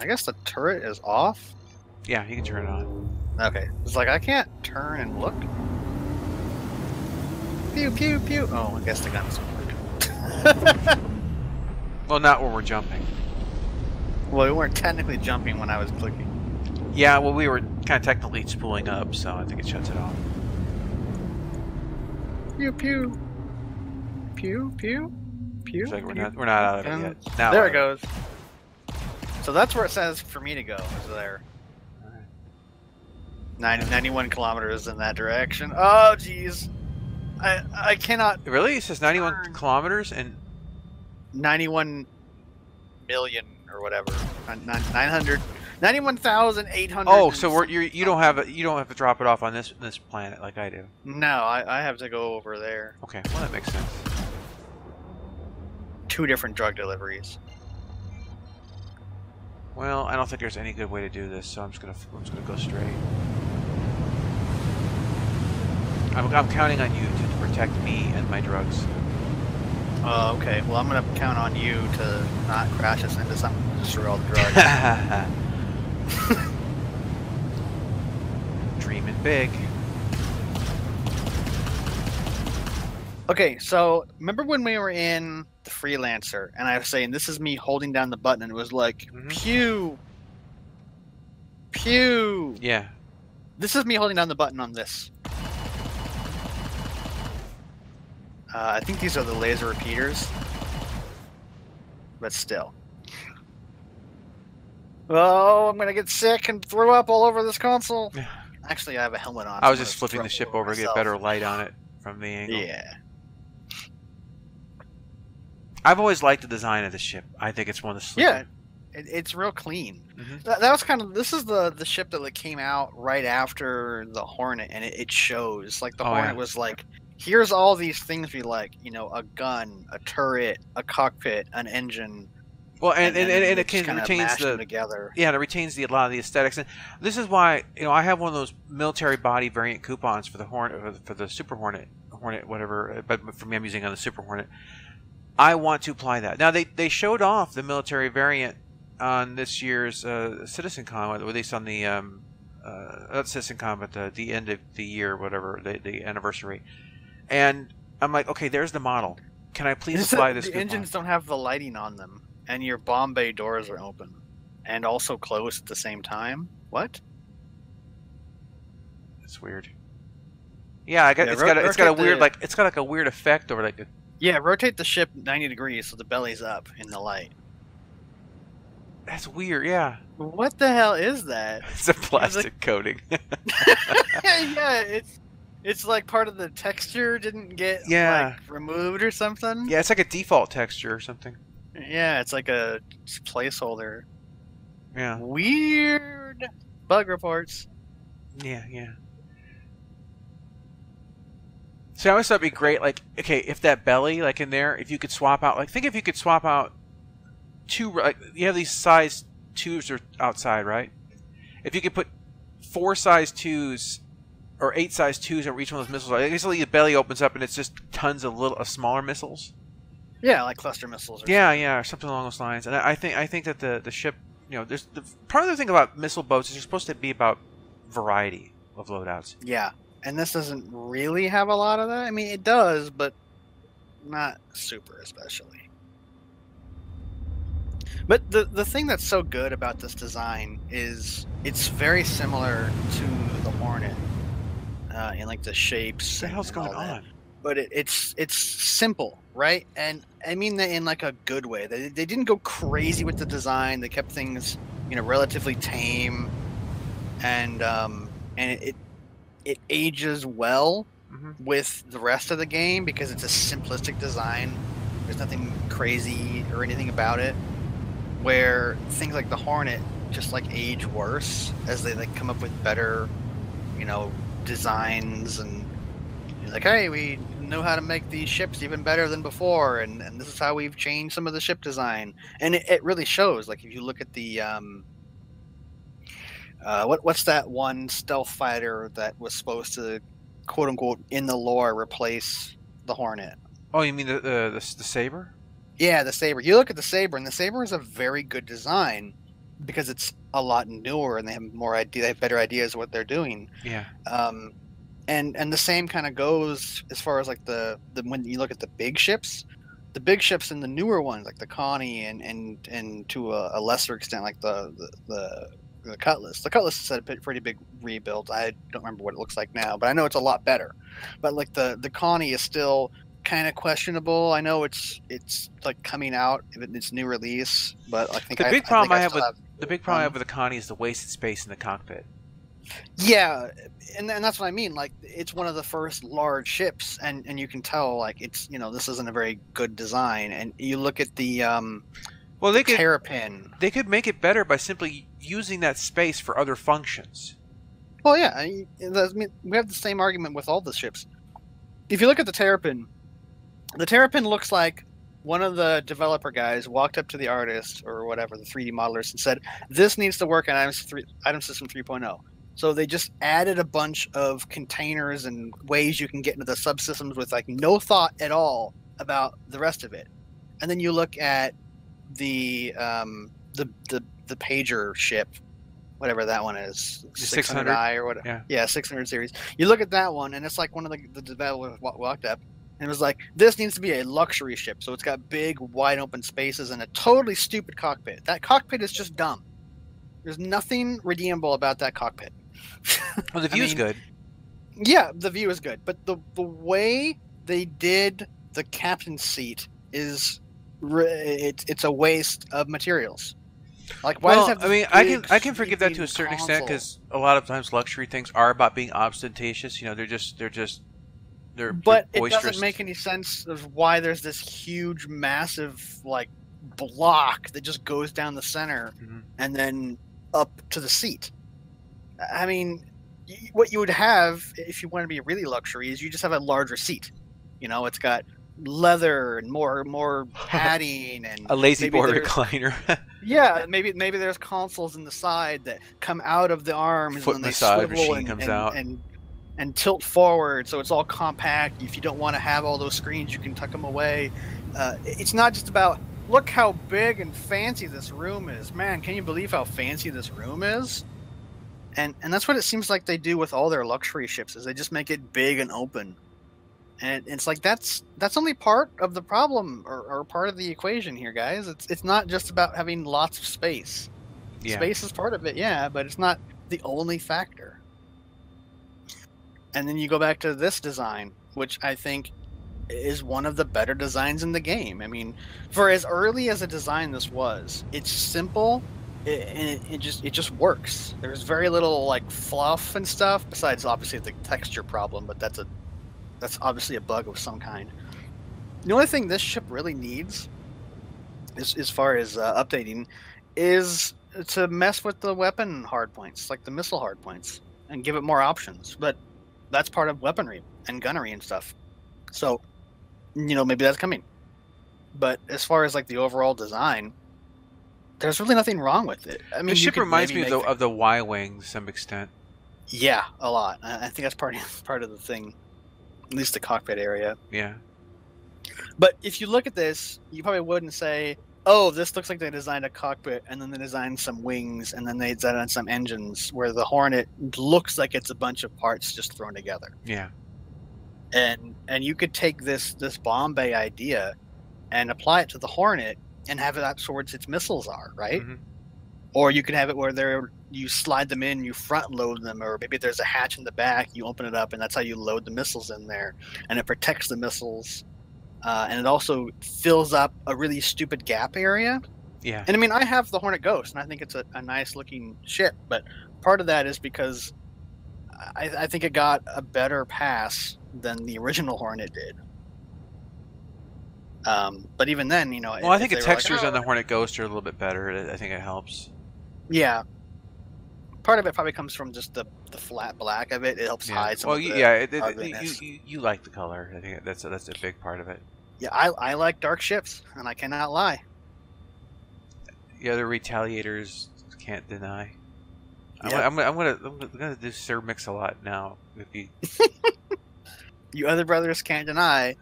I guess the turret is off? Yeah, you can turn it on. Okay. It's like, I can't turn and look. Pew, pew, pew. Oh, I guess the gun doesn't work. Well, not when we're jumping. Well, we weren't technically jumping when I was clicking. Yeah, well, we were kind of technically spooling up, so I think it shuts it off. Pew, pew. Pew, pew. Pew. It's like we're pew. not out of it yet. Now there it goes. So that's where it says for me to go, is there. Alright. 91 kilometers in that direction. Oh, jeez. I cannot... Really? It says 91 kilometers and... 91 million or whatever. 900... 91,800. Oh, so you don't have to drop it off on this planet like I do. No, I have to go over there. Okay, well that makes sense. 2 different drug deliveries. Well, I don't think there's any good way to do this, so I'm just gonna go straight. I'm counting on you to protect me and my drugs. Oh, okay. Well, I'm gonna count on you to not crash us into something and destroy all the drugs. Dreaming big. Okay, so remember when we were in the Freelancer and I was saying this is me holding down the button and it was like pew, pew. Yeah. This is me holding down the button on this. I think these are the laser repeaters, but still. Oh, I'm gonna get sick and throw up all over this console. Actually, I have a helmet on. I was just flipping the ship over to get better light on it from the angle. Yeah. I've always liked the design of the ship. I think it's one of the sleeker. Yeah, it's real clean. That was kind of, this is the ship that like came out right after the Hornet, and it shows. Like the Hornet was like, here's all these things we like, you know, a gun, a turret, a cockpit, an engine. Well, and it retains the together. Yeah, and it retains a lot of the aesthetics. And this is why, you know, I have one of those military body variant coupons for the Hornet, for the Super Hornet, whatever. But for me, I'm using on the Super Hornet. I want to apply that. Now they showed off the military variant on this year's Citizen Con, at least on the not Citizen Con, but the end of the year, whatever, the anniversary. And I'm like, okay, there's the model. Can I please apply this? The engines don't have the lighting on them, and your bomb bay doors are open, and also closed at the same time. What? It's weird. Yeah, it's got a weird it's got like a weird effect over like. Yeah, rotate the ship 90 degrees so the belly's up in the light. That's weird, yeah. What the hell is that? It's a plastic coating. Yeah, it's like part of the texture didn't get like removed or something. Yeah, it's like a default texture or something. Yeah, it's like a placeholder. Yeah. Weird bug reports. Yeah. So I always thought it'd be great, like, okay, if that belly, like in there, if you could swap out, like, think if you could swap out 2, like, you have these size 2s are outside, right? If you could put 4 size 2s or 8 size 2s over each one of those missiles, like, basically the belly opens up and it's just tons of smaller missiles. Yeah, like cluster missiles. Or something along those lines. And I think that the ship, you know, there's part of the thing about missile boats is you're supposed to be about variety of loadouts. Yeah. And this doesn't really have a lot of that. I mean, it does, but not super especially. But the thing that's so good about this design is it's very similar to the Hornet in like the shapes. What the hell's going on? But it's simple, right? And I mean that in like a good way. They didn't go crazy with the design. They kept things, you know, relatively tame, and it ages well with the rest of the game because it's a simplistic design. There's nothing crazy or anything about it. Where things like the Hornet just like age worse as they like come up with better, you know, designs, and you're like, hey, we know how to make these ships even better than before, and this is how we've changed some of the ship design, and it really shows. Like if you look at the what's that one stealth fighter that was supposed to, quote unquote, in the lore replace the Hornet? Oh, you mean the Saber? Yeah, the Saber. You look at the Saber, and the Saber is a very good design, because it's a lot newer and they have they have better ideas of what they're doing. Yeah. And the same kind of goes as far as like the when you look at the big ships and the newer ones like the Connie and to a lesser extent like the Cutlass. The Cutlass has had a pretty big rebuild. I don't remember what it looks like now, but I know it's a lot better. But like the Connie is still kind of questionable. I know it's like coming out in its new release, but I think the big problem I have with the Connie is the wasted space in the cockpit. Yeah, and that's what I mean. Like, it's one of the first large ships, and you can tell, like, it's, this isn't a very good design. And you look at the Terrapin. They could make it better by simply using that space for other functions. Well, yeah, we have the same argument with all the ships. If you look at the Terrapin looks like one of the developer guys walked up to the artist or whatever, the 3D modelers, and said, "This needs to work in Item System 3.0." So they just added a bunch of containers and ways you can get into the subsystems with like no thought at all about the rest of it. And then you look at the pager ship, whatever that one is, 600i or whatever. Yeah, 600 series. You look at that one, and it's like one of the developers walked up and was like, "This needs to be a luxury ship, so it's got big, wide open spaces and a totally stupid cockpit. That cockpit is just dumb. There's nothing redeemable about that cockpit." Well, the view's good. Yeah, the view is good, but the way they did the captain's seat is it's a waste of materials. Like, why does it have I can forgive that to a certain extent, because a lot of times luxury things are about being ostentatious. They're But boisterous. It doesn't make any sense of why there's this huge, massive like block that just goes down the center and then up to the seat. I mean, what you would have if you want to be really luxury is you just have a larger seat. It's got leather and more padding and a lazy boy recliner. Yeah, maybe there's consoles in the side that come out of the arms Foot and they massage swivel machine comes out and tilt forward, so it's all compact. If you don't want to have all those screens, you can tuck them away. It's not just about, look how big and fancy this room is. Man, can you believe how fancy this room is? And that's what it seems like they do with all their luxury ships, is they just make it big and open. And it's like that's only part of the problem or part of the equation here, guys. It's not just about having lots of space. Yeah. Space is part of it, yeah, but it's not the only factor. And then you go back to this design, which I think is one of the better designs in the game. I mean, for as early as a design this was, it's simple. It just works. There's very little like fluff and stuff, besides obviously the texture problem, but that's obviously a bug of some kind. The only thing this ship really needs, as far as updating, is to mess with the weapon hardpoints, like the missile hardpoints, and give it more options. But that's part of weaponry and gunnery and stuff. So, maybe that's coming. But as far as like the overall design, there's really nothing wrong with it. I mean, the ship reminds me of the Y-wing to some extent. Yeah, a lot. I think that's part of the thing, at least the cockpit area. Yeah. But if you look at this, you probably wouldn't say, "Oh, this looks like they designed a cockpit and then they designed some wings and then they designed some engines," where the Hornet looks like it's a bunch of parts just thrown together. Yeah. And you could take this Bombay idea and apply it to the Hornet and have it out towards its missiles are, right? Mm-hmm. Or you could have it where you slide them in, you front load them, or maybe there's a hatch in the back, you open it up, and that's how you load the missiles in there, and it protects the missiles, and it also fills up a really stupid gap area. Yeah. And I mean, I have the Hornet Ghost, and I think it's a nice looking ship, but part of that is because I think it got a better pass than the original Hornet did. But even then, well, I think the textures on the Hornet Ghost are a little bit better. I think it helps. Yeah. Part of it probably comes from just the flat black of it. It helps hide some of the ugliness. You like the color. I think that's a big part of it. Yeah, I like dark ships, and I cannot lie. The other retaliators can't deny. Yep. I'm gonna do Sir Mix-a-Lot now. If you you other brothers can't deny.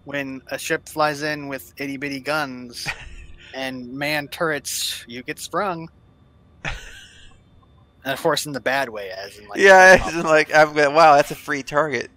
When a ship flies in with itty bitty guns and manned turrets, you get sprung. And of course, in the bad way, as in like yeah, as in like wow, that's a free target.